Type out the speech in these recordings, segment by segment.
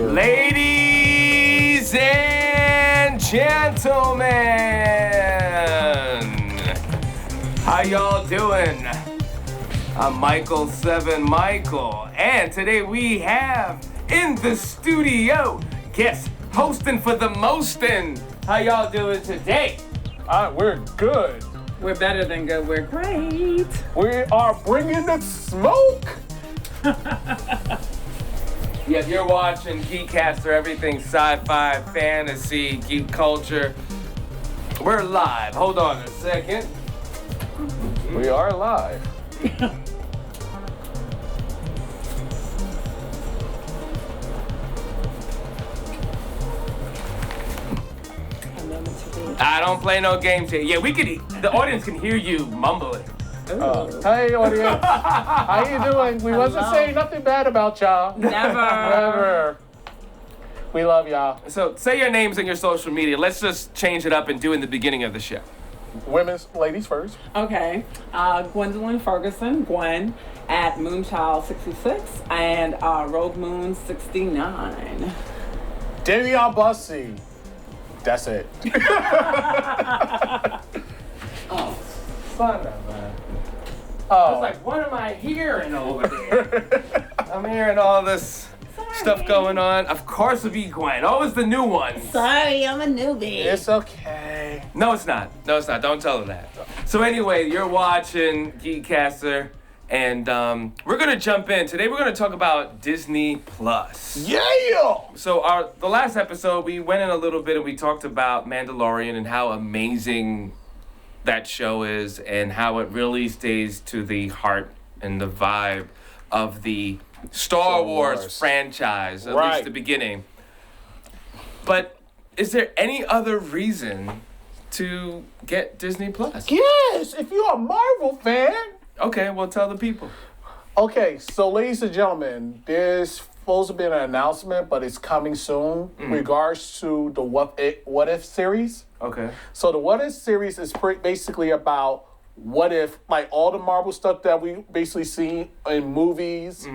Ladies and gentlemen, how y'all doing? I'm Michael, and today we have in the studio guest hosting for the mostin'. How y'all doing today? We're good. We're better than good. We're great. We are bringing the smoke. Yeah, you're watching GeekCaster, everything sci-fi, fantasy, geek culture. We're live. Hold on a second. We are live. I don't play no games here. Yeah, the audience can hear you mumbling. Hey, audience. How you doing? We wasn't saying nothing bad about y'all. Never. We love y'all. So say your names and your social media. Let's just change it up and do in the beginning of the show. Ladies first. Okay. Gwendolyn Ferguson, Gwen, at Moonchild66 and Rogue Moon 69. Dayveonne Bussy. That's it. Oh, son of a... I was like, what am I hearing over there? I'm hearing all this stuff going on. Of course it'll be Gwen. Always the new ones. Sorry, I'm a newbie. It's okay. No, it's not. Don't tell her that. So anyway, you're watching GeekCaster, and we're going to jump in. Today we're going to talk about Disney Plus. Yeah! So the last episode, we went in a little bit and we talked about Mandalorian and how amazing that show is and how it really stays to the heart and the vibe of the Star Wars franchise, at least the beginning. But is there any other reason to get Disney Plus? Yes, if you're a Marvel fan. Okay, well, tell the people. Okay, so ladies and gentlemen, there's supposed to be an announcement, but it's coming soon in regards to the What If series. Okay. So the What If series is basically about what if, like all the Marvel stuff that we basically see in movies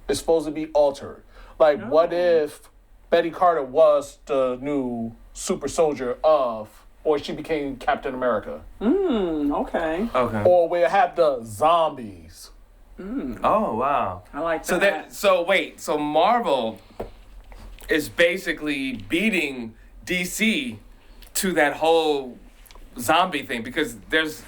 is supposed to be altered. Like what if Betty Carter was the new super soldier or she became Captain America. Okay. Or we have the zombies. Oh, wow. I like that. So Marvel is basically beating DC to that whole zombie thing because there's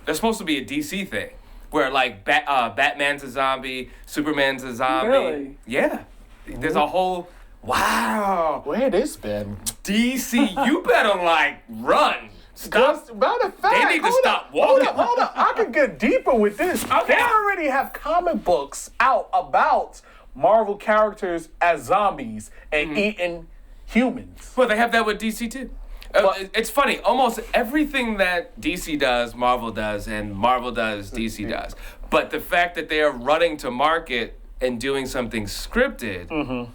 supposed to be a DC thing where like Batman's a zombie, Superman's a zombie. Really? Yeah. There's a whole Where this been? DC, you better like run. Stop. Matter of fact, They need to stop walking. Hold up. I can get deeper with this. Okay. They already have comic books out about Marvel characters as zombies and eating humans. Well, they have that with DC too. It's funny. Almost everything that DC does, Marvel does, and Marvel does, DC does. But the fact that they are running to market and doing something scripted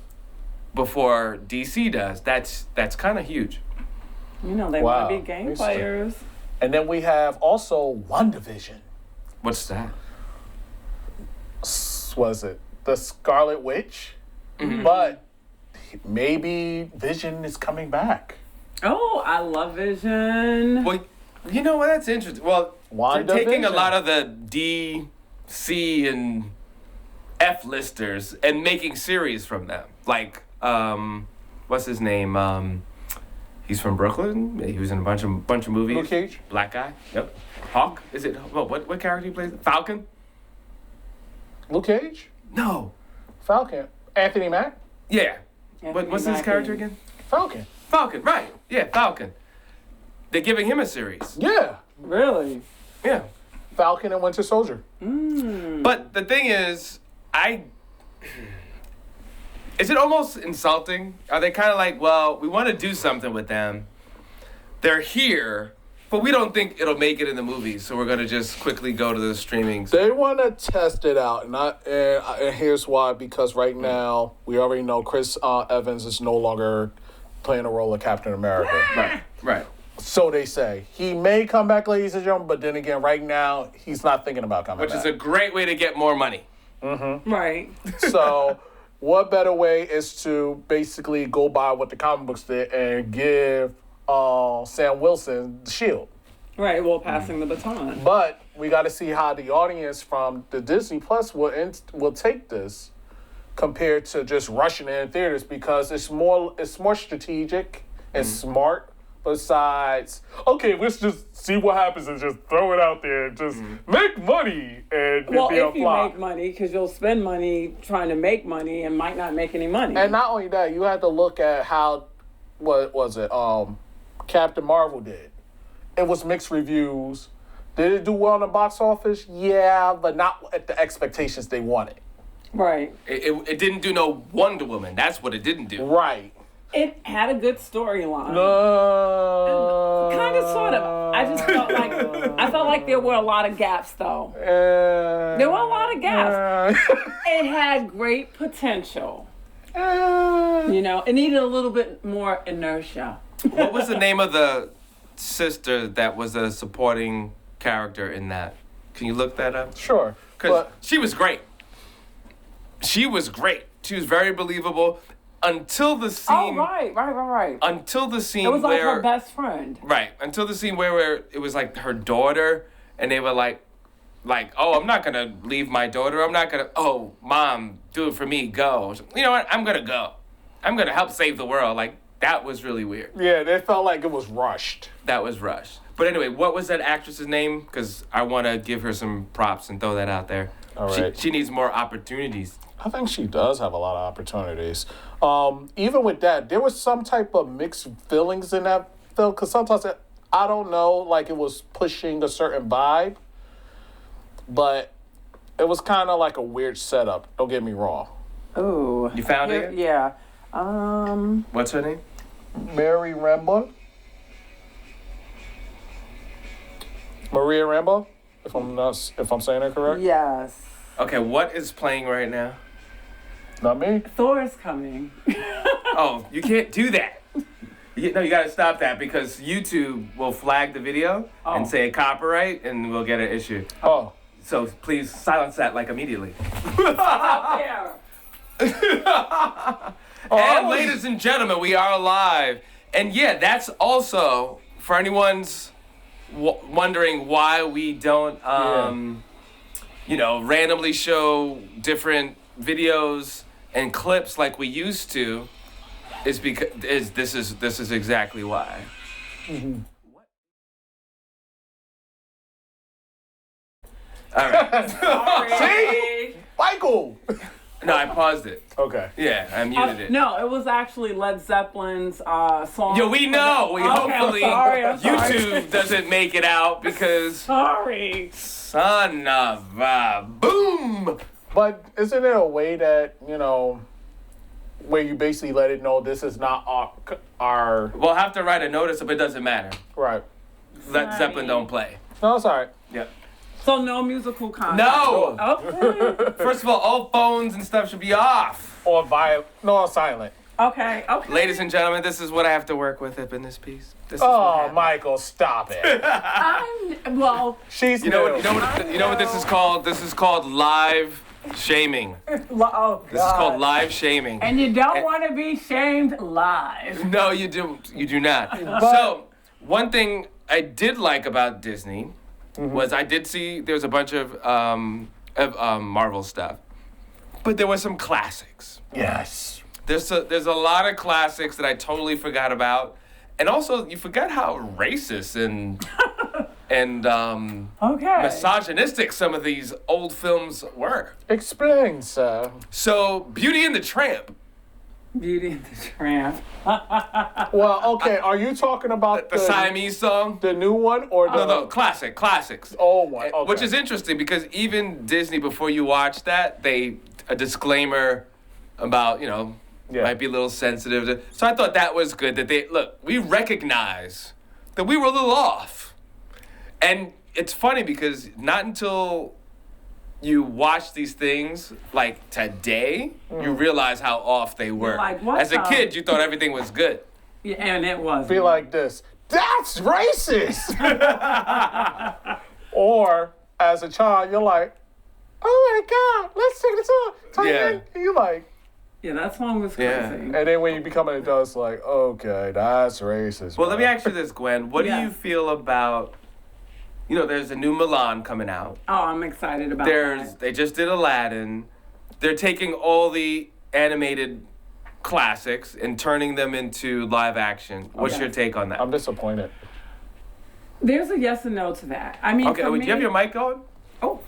before DC does, that's kind of huge. You know, they want to be game players. And then we have also WandaVision. What's that? Was it the Scarlet Witch? But maybe Vision is coming back. Oh, I love Vision. Well, you know what? That's interesting. Well, they're taking a WandaVision. lot of the D, C, and F listers and making series from them. Like, what's his name? He's from Brooklyn. He was in a bunch of movies. Luke Cage? Black guy. Yep. Hawk. Is it? What character he plays? Falcon. Luke Cage? No. Falcon. Anthony Mack? Yeah. Anthony What's his Mackie. character again? Falcon. Falcon. Right. Yeah. Falcon. They're giving him a series. Yeah. Really? Yeah. Falcon and Winter Soldier. But the thing is, is it almost insulting? Are they kind of like, well, we want to do something with them. They're here, but we don't think it'll make it in the movies, so we're going to just quickly go to the streaming. They want to test it out, and here's why. Because right now, we already know Chris Evans is no longer playing the role of Captain America. Right. So they say. He may come back, ladies and gentlemen, but then again, right now, he's not thinking about coming back. Which is a great way to get more money. Right. So what better way is to basically go by what the comic books did and give Sam Wilson the shield. Right, well, passing the baton. But we got to see how the audience from the Disney Plus will take this compared to just rushing it in theaters, because it's more strategic and smart. Besides, okay, let's just see what happens and just throw it out there and just make money and Well, be a if you flop. make money, because you'll spend money trying to make money and might not make any money. And not only that, you have to look at how, what was it, Captain Marvel did. It was mixed reviews. Did it do well in the box office? Yeah, but not at the expectations they wanted. Right. It didn't do no Wonder Woman. That's what it didn't do. Right. It had a good storyline. No. Kind of, sort of. I just felt like there were a lot of gaps, though. There were a lot of gaps. It had great potential. You know, it needed a little bit more inertia. What was the name of the sister that was a supporting character in that? Can you look that up? Sure. Because she was great. She was great. She was very believable until the scene. Oh, right. Until the scene It was like where her best friend. Right. Until the scene where it was like her daughter, and they were like, oh, I'm not gonna leave my daughter. I'm not gonna. Oh, mom, do it for me. Go. You know what? I'm gonna go. I'm gonna help save the world. Like, that was really weird. Yeah, they felt like it was rushed. That was rushed. But anyway, what was that actress's name? Because I want to give her some props and throw that out there. All right. She needs more opportunities. I think she does have a lot of opportunities. Even with that, there was some type of mixed feelings in that film, because sometimes I don't know, like it was pushing a certain vibe, but it was kind of like a weird setup. Don't get me wrong. Ooh. You found it? Yeah. What's her name? Mary Rambo. Maria Rambo, if I'm saying it correct. Yes. Okay, what is playing right now? Not me. Thor is coming. Oh, you can't do that. You gotta stop that, because YouTube will flag the video and say copyright, and we'll get an issue. Oh. So please silence that immediately. Yeah. And ladies and gentlemen, we are live. And yeah, that's also, for anyone's wondering why we don't, randomly show different videos and clips like we used to, is because this is exactly why. Mm-hmm. All right. Sorry. Michael! No, I paused it. Okay. Yeah, I muted it. No, it was actually Led Zeppelin's song. Yo, we know. Hopefully I'm sorry. YouTube doesn't make it out, because Sorry. son of a boom. But isn't there a way that, where you basically let it know this is not our We'll have to write a notice, but it doesn't matter. right. Let Zeppelin don't play. No, it's all right. Yep. So no musical content. No. Okay. First of all phones and stuff should be off. Or silent. Okay. Ladies and gentlemen, this is what I have to work with up in this piece. This is Oh, what happened. Michael, stop it. She's You know what this is called? This is called live shaming. Oh, This is called live shaming. And you don't want to be shamed live. No, you do. You do not. So, one thing I did like about Disney was I did see there was a bunch of Marvel stuff, but there were some classics. Yes. There's a lot of classics that I totally forgot about, and also you forgot how racist and misogynistic some of these old films were. Explain, sir. So, Beauty and the Tramp. Beauty and the Tramp. Well, okay, are you talking about The Siamese song? the new one or the No, classics. old one? Okay. Which is interesting, because even Disney, before you watch that, a disclaimer about, might be a little sensitive. So I thought that was good, that we recognize that we were a little off. And it's funny, because not until you watch these things like today, you realize how off they were. Like, what As a kid, you thought everything was good. Yeah, and it was. Be like this. That's racist. Or as a child, you're like, oh my God, let's sing the song. Yeah. And you're like, Yeah, that song was crazy. Yeah. And then when you become an adult, it's like, okay, that's racist. Well, let me ask you this, Gwen. What do you feel about, there's a new Milan coming out. Oh, I'm excited about that. They just did Aladdin. They're taking all the animated classics and turning them into live action. What's your take on that? I'm disappointed. There's a yes and no to that. I mean, okay, do you have your mic on? Oh.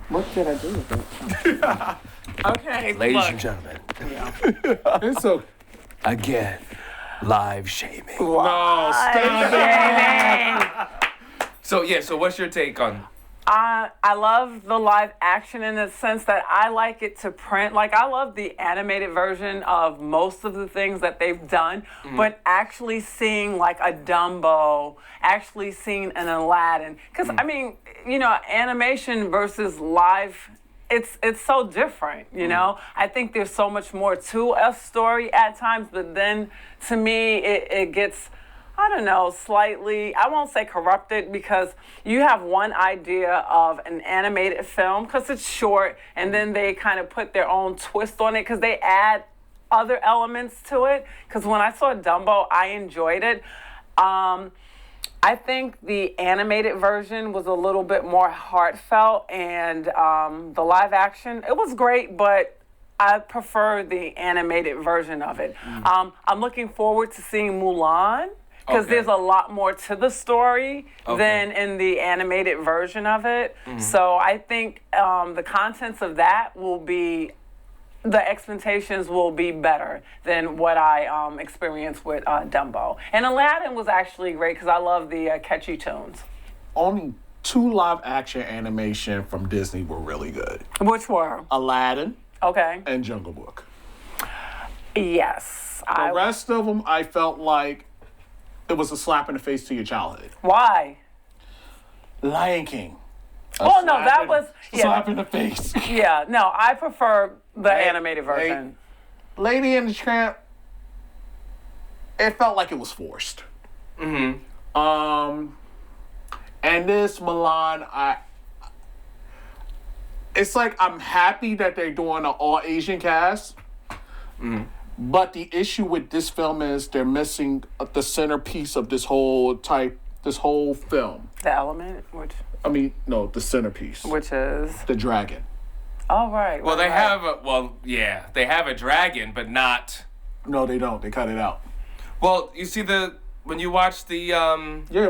What did I do with it? Okay, Ladies and gentlemen. Yeah. It's so... Again, live shaming. No, stop it. So what's your take on? I love the live action in the sense that I like it to print. Like, I love the animated version of most of the things that they've done, but actually seeing like a Dumbo, actually seeing an Aladdin. Because, I mean, animation versus live, it's so different, you know? I think there's so much more to a story at times, but then to me, it gets... I don't know, slightly, I won't say corrupted, because you have one idea of an animated film because it's short, and then they kind of put their own twist on it because they add other elements to it. Because when I saw Dumbo, I enjoyed it. I think the animated version was a little bit more heartfelt, and the live action, it was great, but I prefer the animated version of it. I'm looking forward to seeing Mulan, because there's a lot more to the story than in the animated version of it. So I think the contents of that will be, the expectations will be better than what I experienced with Dumbo. And Aladdin was actually great because I love the catchy tunes. Only 2 live action animation from Disney were really good. Which were? Aladdin and Jungle Book. Yes. The rest of them, I felt like it was a slap in the face to your childhood. Why? Lion King. Oh, no, that was... Slap in the face. Yeah, no, I prefer the animated version. Lady and the Tramp, it felt like it was forced. And this Milan, it's like I'm happy that they're doing an all-Asian cast. But the issue with this film is they're missing the centerpiece of this whole film. The element, the centerpiece. which is... The dragon. Oh, right. Well, they have they have a dragon, but not... No, they don't. They cut it out. Well, you see when you watch the...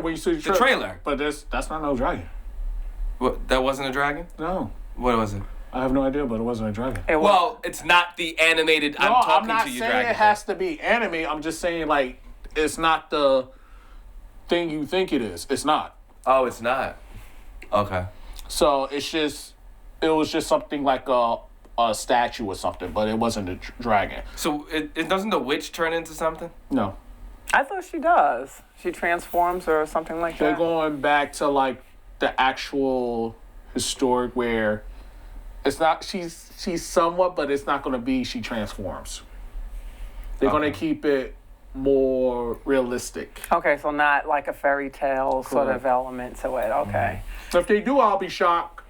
when you see the trailer. But that's not no dragon. What, that wasn't a dragon? No. What was it? I have no idea, but it wasn't a dragon. Well, it's not the animated. I'm talking to you, dragon. I'm not saying it has to be anime. I'm just saying, like, it's not the thing you think it is. It's not. Oh, it's not. Okay. So it was just something like a statue or something, but it wasn't a dragon. So it doesn't the witch turn into something? No. I thought she does. She transforms or something like that. They're going back to, like, the actual historic where... It's not, she's somewhat, but it's not going to be she transforms. They're going to keep it more realistic. Okay, so not like a fairy tale sort of element to it. Okay. So if they do, I'll be shocked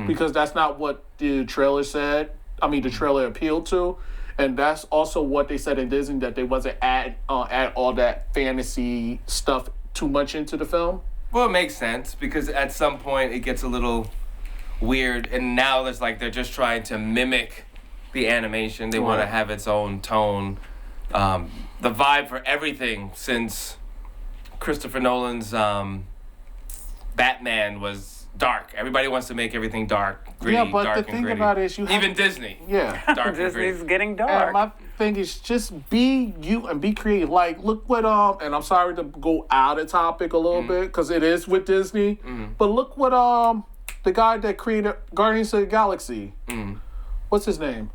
because that's not what the trailer said. The trailer appealed to. And that's also what they said in Disney, that they wasn't add all that fantasy stuff too much into the film. Well, it makes sense because at some point it gets a little... weird, and now it's like they're just trying to mimic the animation. They want to have its own tone. The vibe for everything since Christopher Nolan's Batman was dark. Everybody wants to make everything dark, gritty, dark and gritty. Yeah, but the thing about it is even Disney. Yeah. Dark Disney's getting dark. And my thing is just be you and be creative. Like, look what, and I'm sorry to go out of topic a little bit, because it is with Disney, but look what, the guy that created Guardians of the Galaxy. What's his name?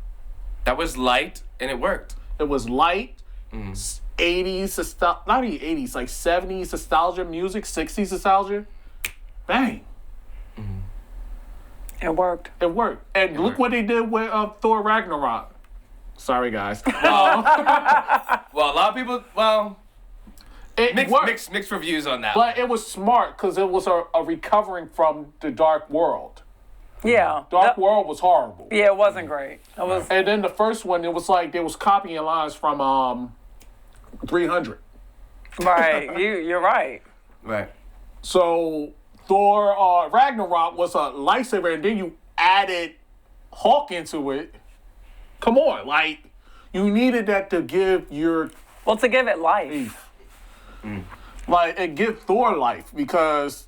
That was light, and it worked. It was light, 80s, not even 80s, like 70s nostalgia music, 60s nostalgia. Bang. It worked. It worked. And look what they did with Thor Ragnarok. Sorry, guys. Well, a lot of people, It mixed reviews on that. But it was smart because it was a recovering from the dark world. Yeah. Dark World was horrible. Yeah, it wasn't great. It was. And then the first one, it was like they was copying lines from 300. Right. You're right. Right. So Thor Ragnarok was a lightsaber, and then you added Hulk into it. Come on, like you needed that to give your To give it life. like and give Thor life, because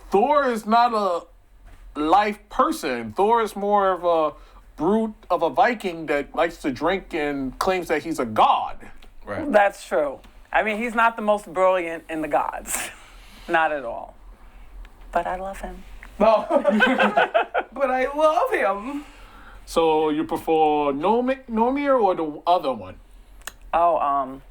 Thor is not a life person. Thor is more of a brute of a Viking that likes to drink and claims that he's a god. Right. That's true. I mean, he's not the most brilliant in the gods. Not at all. But I love him. No. But I love him. So you prefer Nomir or the other one? Oh,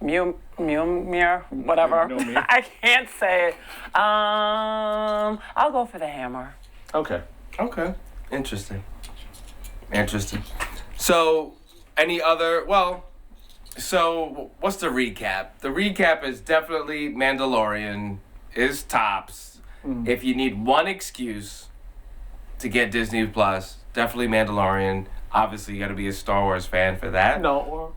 Mjolnir, whatever. Mjolnir. I can't say it. I'll go for the hammer. Okay. Okay. Interesting. So, any other, so what's the recap? The recap is definitely Mandalorian is tops. If you need one excuse to get Disney Plus, definitely Mandalorian. Obviously, you got to be a Star Wars fan for that. No.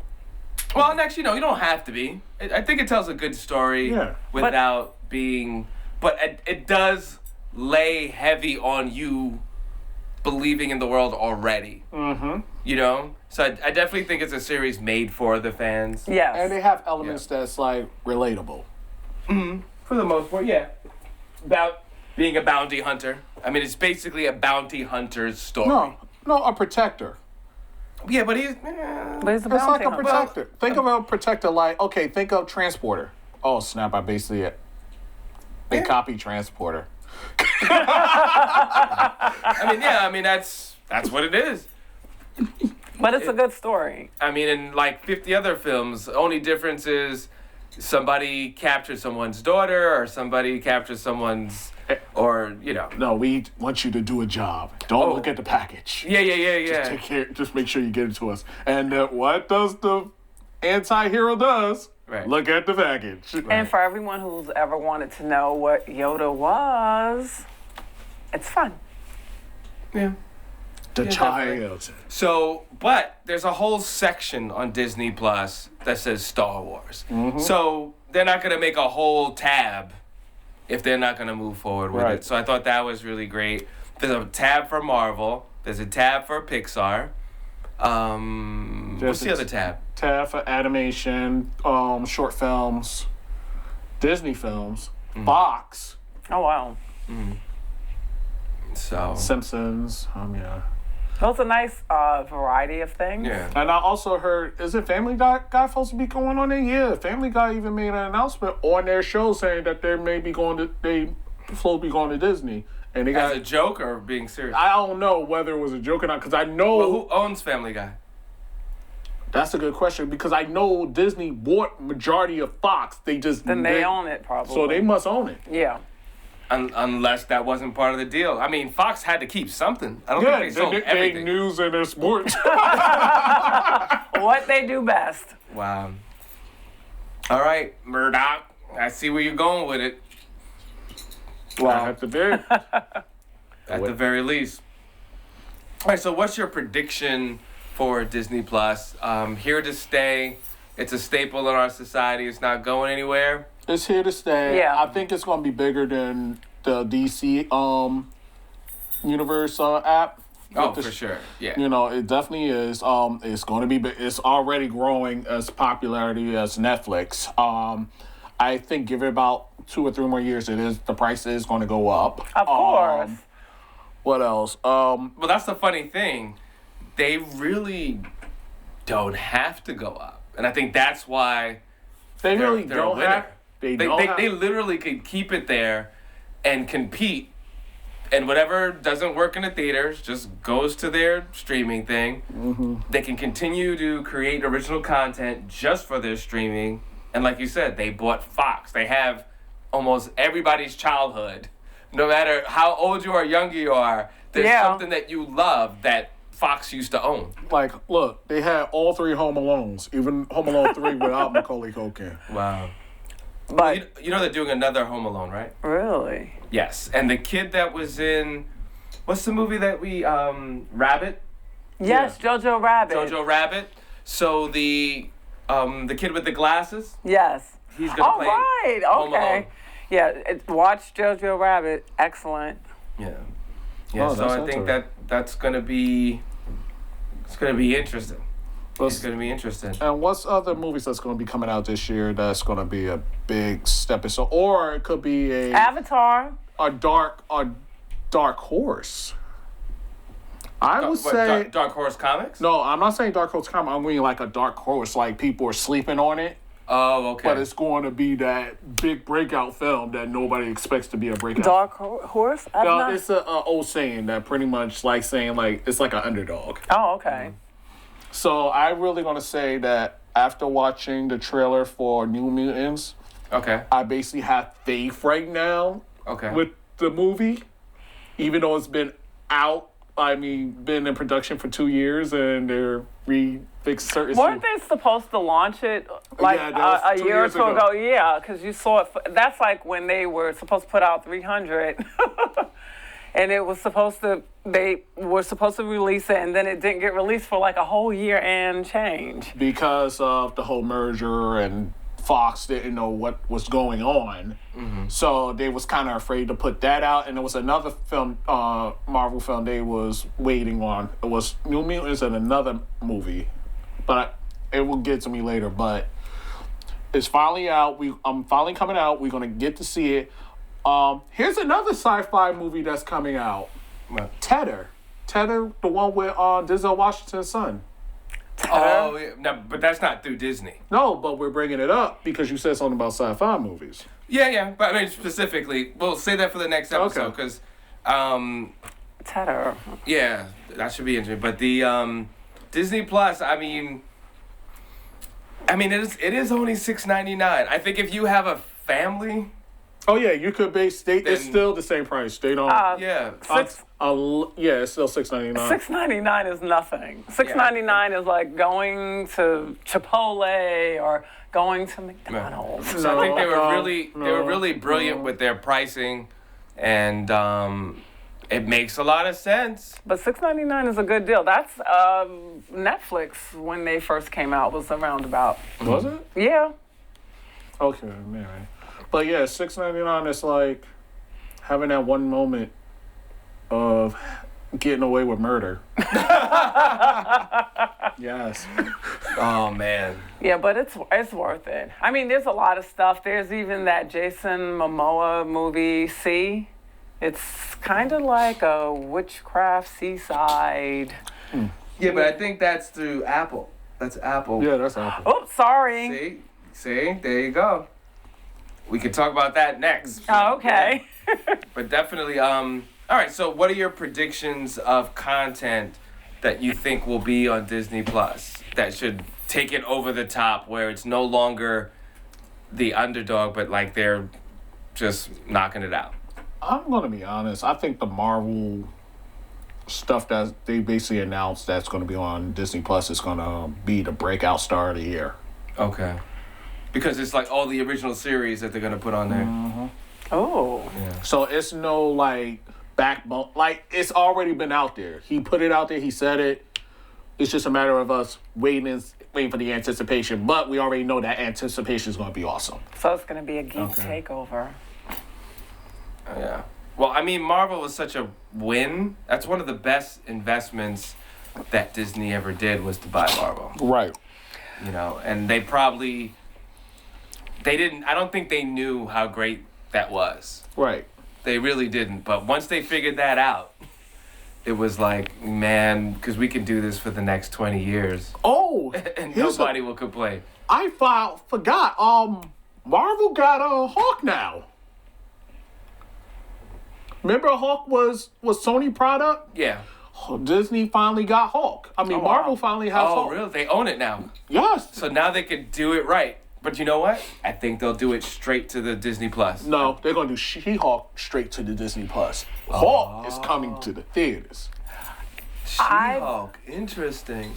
Well, and actually, no, you don't have to be. I think it tells a good story without being... But it does lay heavy on you believing in the world already. Mm-hmm. You know? So I definitely think it's a series made for the fans. Yes. And they have elements that's, like, relatable. Mm-hmm. For the most part, yeah. About being a bounty hunter. I mean, it's basically a bounty hunter's story. No, a protector. Yeah, but he's... But it's It's like a protector. Think of a protector like, okay, think of transporter. Oh, snap, I basically it. They copy transporter. I mean, that's what it is. But it's a good story. I mean, in like 50 other films, the only difference is somebody captures someone's daughter or somebody captures someone's, or, you know. No, we want you to do a job. Don't look at the package. Yeah. Just take care. Just make sure you get it to us. And what does the anti-hero does? Right. Look at the package. And for everyone who's ever wanted to know what Yoda was, it's fun. Yeah. The child. So, but there's a whole section on Disney Plus that says Star Wars. Mm-hmm. So they're not going to make a whole tab if they're not going to move forward with it. So I thought that was really great. There's a tab for Marvel. There's a tab for Pixar. What's the other tab? Tab for animation, short films, Disney films, Fox. Oh, wow. So Simpsons. Yeah. Those are nice variety of things. Yeah. And I also heard, is it Family Guy supposed to be going on there? Yeah, Family Guy even made an announcement on their show saying that they supposed to be going to Disney. And they got as a joke or being serious? I don't know whether it was a joke or not, because I know... Well, who owns Family Guy? That's a good question, because I know Disney bought majority of Fox. They own it, probably. So they must own it. Yeah. Unless that wasn't part of the deal. I mean, Fox had to keep something. I don't think they sold everything. They news and their sports. What they do best. Wow. All right, Murdoch. I see where you're going with it. Wow. At the very least. All right, so what's your prediction for Disney Plus? Here to stay. It's a staple in our society. It's not going anywhere. It's here to stay. Yeah. I think it's going to be bigger than the DC universe app. For sure. Yeah. You know, it definitely is. It's going to be. It's already growing as popularity as Netflix. I think give it about 2 or 3 more years. The price is going to go up. Of course. What else? Well, that's the funny thing. They really don't have to go up, and I think that's why they they're really a don't winner. have. They literally could keep it there and compete, and whatever doesn't work in the theaters just goes to their streaming thing. Mm-hmm. They can continue to create original content just for their streaming, and like you said, they bought Fox. They have almost everybody's childhood. No matter how old you are, young you are, there's something that you love that Fox used to own. Like, look, they had all 3 Home Alones, even Home Alone 3 without Macaulay Culkin. Wow. But you know they're doing another Home Alone, right? really? Yes. And the kid that was in what's the movie that we Rabbit? Yes, Jojo Rabbit. Jojo Rabbit. So the kid with the glasses. Yes. He's gonna play. Right. Home Alone. Okay. Yeah. Watch Jojo Rabbit. Excellent. Yeah. Yeah. Oh, so I think interesting. that's gonna be. It's gonna be interesting. Let's- It's gonna be interesting. And what's other movies that's going to be coming out this year that's going to be a big stepping stone, or it could be Avatar. a dark horse. I would say Dark Horse Comics. no. I'm not saying dark horse comic. I'm meaning like a dark horse, like people are sleeping on it, Oh, okay. but it's going to be that big breakout film that nobody expects to be a breakout. Dark Horse. I've No, not- it's a old saying that pretty much like saying like it's like an underdog. Oh, okay. So I'm really gonna say that after watching the trailer for New Mutants, Okay. I basically have faith right now Okay. with the movie, even though it's been out. I mean, been in production for 2 years, and they're refixed certain. Weren't they supposed to launch it like Yeah, that was a 2 year or years two ago. ago? Yeah, because you saw it. That's like when they were supposed to put out 300, and it was supposed to. They were supposed to release it, and then it didn't get released for like a whole year and change. because of the whole merger and Fox didn't know what was going on, so they was kind of afraid to put that out. And there was another film, Marvel film, they was waiting on. It was New Mutants and another movie, but it will get to me later. But it's finally out. I'm finally coming out. We're gonna get to see it. Here's another sci-fi movie that's coming out. What? Tedder, the one with Denzel Washington's son. Oh, yeah. No, but that's not through Disney. No, but we're bringing it up because you said something about sci-fi movies. Yeah. But I mean, specifically, we'll say that for the next episode Okay. because, Tedder. yeah, that should be interesting. But the Disney Plus, I mean, it is only $6.99. I think if you have a family, Oh yeah, you could base. It's Then- still the same price. They don't. yeah. Yeah, it's still $6.99. $6.99 is nothing. $6.99 is like going to Chipotle or going to McDonald's. So I think they were No, really brilliant with their pricing, and it makes a lot of sense. But $6.99 is a good deal. That's Netflix when they first came out was around about. Was it? Yeah. Okay, man. But yeah, $6.99 is like having that one moment of getting away with murder. Yes. Oh man. Yeah, but it's worth it. I mean, there's a lot of stuff. There's even that Jason Momoa movie, See? It's kind of like a witchcraft seaside. Yeah, but I think that's through Apple. That's Apple. Yeah, that's Apple. Oops, sorry. See, there you go. We can talk about that next. Oh, okay. But definitely, all right, so what are your predictions of content that you think will be on Disney Plus that should take it over the top where it's no longer the underdog, but like they're just knocking it out? I'm gonna be honest. I think the Marvel stuff that they basically announced that's gonna be on Disney Plus is gonna be the breakout star of the year. Okay. Because it's like all the original series that they're going to put on there. Oh. So it's no like backbone. Like it's already been out there. He put it out there. He said it. It's just a matter of us waiting for the anticipation. But we already know that anticipation is going to be awesome. So it's going to be a geek takeover. Yeah. Well, I mean, Marvel was such a win. That's one of the best investments that Disney ever did was to buy Marvel. Right. You know, and I don't think they knew how great that was. Right. They really didn't. But once they figured that out, it was like, man, because we can do this for the next 20 years. Oh, And nobody will complain. I forgot. Marvel got a Hawk now. Remember, Hawk was Sony product. Yeah. Disney finally got Hawk. I mean, Marvel finally has Hawk. Oh, really? They own it now. Yes. So now they can do it right. But you know what? I think they'll do it straight to the Disney Plus. No, they're gonna do She-Hulk straight to the Disney Plus. Hawk is coming to the theaters. She-Hulk. Interesting.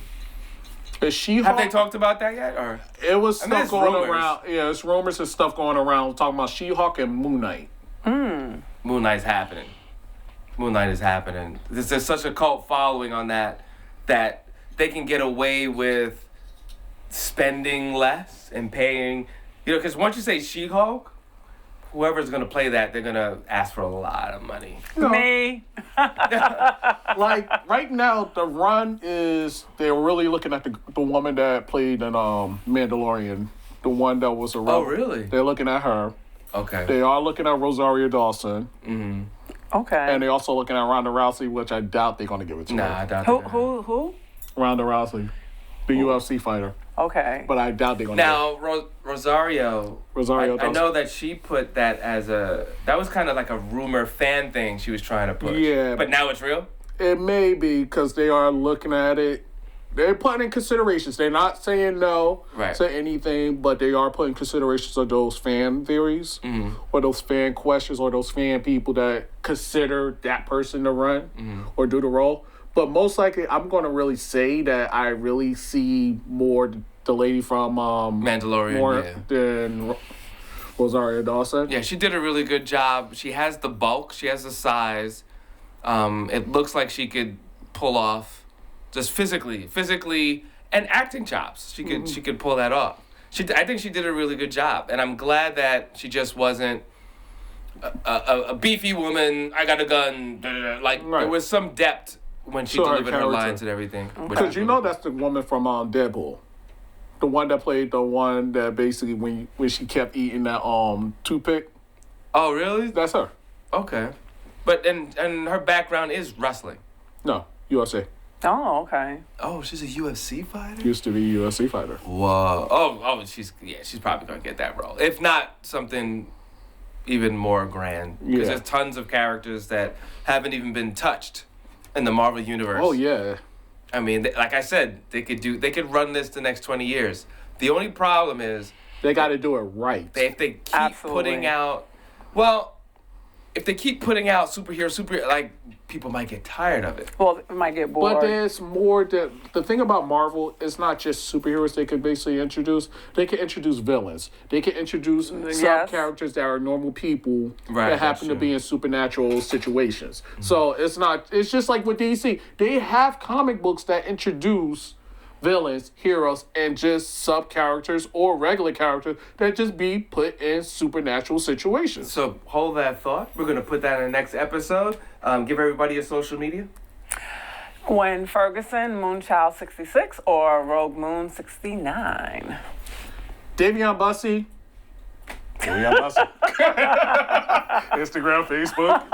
Is She-Hulk? Have they talked about that yet? Or It was stuff it's going rumors. around. Yeah, it's rumors and stuff going around talking about She-Hulk and Moon Knight. Moon Knight's happening. Moonlight is happening. There's such a cult following on that they can get away with spending less and paying, because once you say She-Hulk, whoever's gonna play that, they're gonna ask for a lot of money. Me. Like right now, the run is they're really looking at the woman that played in Mandalorian, the one that was a rebel. Oh, really? They're looking at her. Okay. They are looking at Rosario Dawson. Mm-hmm. Okay. And they're also looking at Ronda Rousey, which I doubt they're gonna give it to her. I doubt Who? Ronda Rousey, the UFC fighter. Okay. But I doubt they're gonna. Now, Rosario, I know that she put that as that was kind of like a rumor fan thing she was trying to push. Yeah. But now it's real? It may be because they are looking at it. They're putting in considerations. They're not saying no to anything, but they are putting considerations of those fan theories or those fan questions or those fan people that consider that person to run or do the role. But most likely, I'm going to really say that I really see more the lady from Mandalorian more than Rosario Dawson. Yeah, she did a really good job. She has the bulk. She has the size. It looks like she could pull off just physically and acting chops. She could pull that off. I think she did a really good job, and I'm glad that she just wasn't a beefy woman. I got a gun. There was some depth when she delivered her lines and everything. Because that's the woman from Deadpool. The one that played the one that basically when she kept eating that toothpick. Oh, really? That's her. Okay. But and her background is wrestling. No, UFC. Oh, okay. Oh, she's a UFC fighter? Used to be a UFC fighter. Whoa. Oh, she's probably gonna get that role. If not something even more grand. Because there's tons of characters that haven't even been touched in the Marvel universe. Oh yeah. I mean, like I said, they could run this the next 20 years. The only problem is they got to do it right. If they keep putting out, if they keep putting out superhero, like people might get tired of it. Well, it might get bored. But there's more. The thing about Marvel is not just superheroes they could basically introduce. They can introduce villains. They can introduce sub characters that are normal people that happen to be in supernatural situations. Mm-hmm. So it's not. It's just like with DC. They have comic books that introduce villains, heroes, and just sub characters or regular characters that just be put in supernatural situations. So hold that thought. We're gonna put that in the next episode. Give everybody your social media. Gwen Ferguson, Moonchild66, or Rogue Moon 69. Dayveonne Bussey. Instagram, Facebook.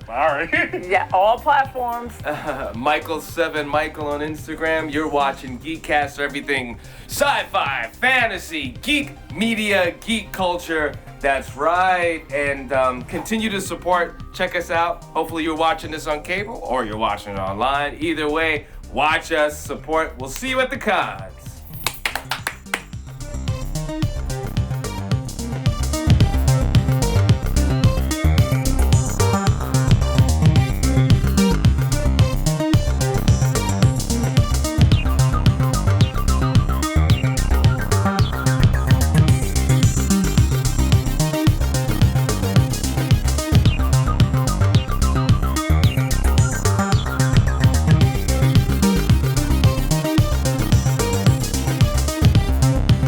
All right. Yeah, all platforms. Michael7 Michael on Instagram. You're watching GeekCaster, everything sci-fi, fantasy, geek media, geek culture. That's right. And continue to support. Check us out. Hopefully you're watching this on cable or you're watching it online. Either way, watch us, support. We'll see you at the con.